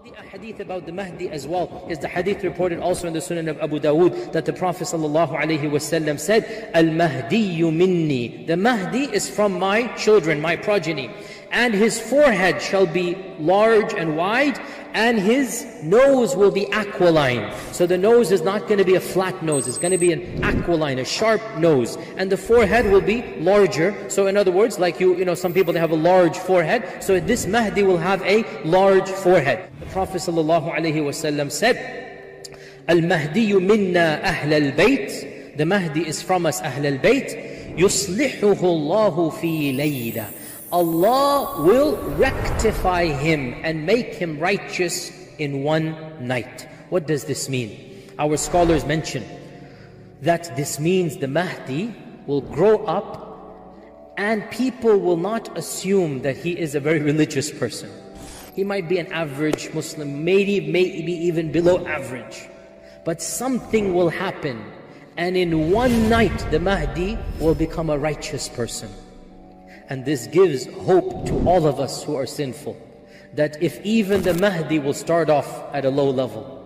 The hadith about the Mahdi as well is the hadith reported also in the Sunan of Abu Dawood, that the Prophet ﷺ said, Al Mahdi minni. The Mahdi is from my children, my progeny. And his forehead shall be large and wide, and his nose will be aquiline. So the nose is not going to be a flat nose, it's going to be an aquiline, a sharp nose. And the forehead will be larger. So in other words, like you know, some people they have a large forehead. So this Mahdi will have a large forehead. The Prophet ﷺ said, Al-Mahdi minna ahl al-bayt. The Mahdi is from us, ahl al-bayt. Yuslihuhu Allahu fi layla. Allah will rectify him and make him righteous in one night. What does this mean? Our scholars mention that this means the Mahdi will grow up and people will not assume that he is a very religious person. He might be an average Muslim, maybe even below average. But something will happen, and in one night the Mahdi will become a righteous person. And this gives hope to all of us who are sinful, that if even the Mahdi will start off at a low level,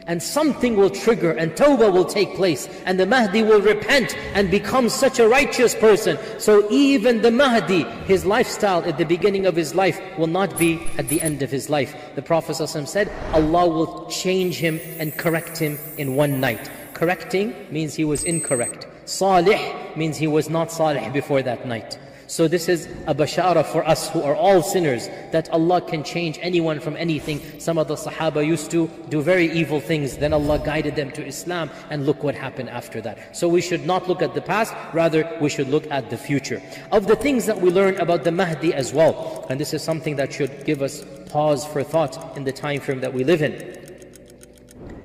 and something will trigger and tawbah will take place, and the Mahdi will repent and become such a righteous person. So even the Mahdi, his lifestyle at the beginning of his life will not be at the end of his life. The Prophet ﷺ said, Allah will change him and correct him in one night. Correcting means he was incorrect. Salih means he was not salih before that night. So this is a bashara for us who are all sinners, that Allah can change anyone from anything. Some of the Sahaba used to do very evil things, then Allah guided them to Islam, and look what happened after that. So we should not look at the past, rather we should look at the future. Of the things that we learn about the Mahdi as well, and this is something that should give us pause for thought in the time frame that we live in,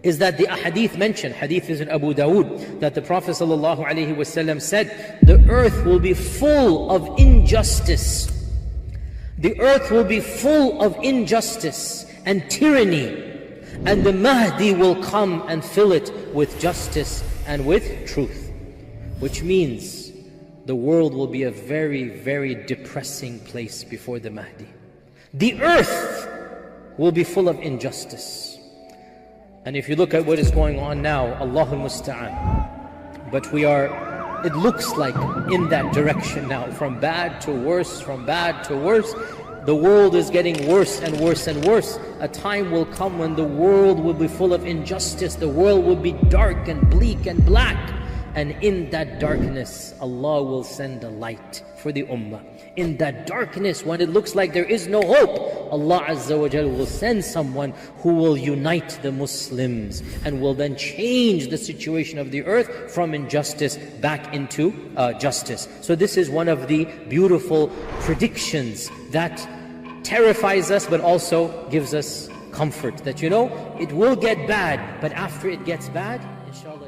is that the hadith mentioned, hadith is in Abu Dawood, that the Prophet ﷺ said, the earth will be full of injustice. The earth will be full of injustice and tyranny, and the Mahdi will come and fill it with justice and with truth. Which means the world will be a very, very depressing place before the Mahdi. The earth will be full of injustice. And if you look at what is going on now, Allahul Musta'an. But we are, it looks like in that direction now, from bad to worse, from bad to worse. The world is getting worse and worse and worse. A time will come when the world will be full of injustice. The world will be dark and bleak and black. And in that darkness, Allah will send a light for the ummah. In that darkness, when it looks like there is no hope, Allah Azza wa Jal will send someone who will unite the Muslims and will then change the situation of the earth from injustice back into justice. So this is one of the beautiful predictions that terrifies us but also gives us comfort, that you know, it will get bad, but after it gets bad, inshallah,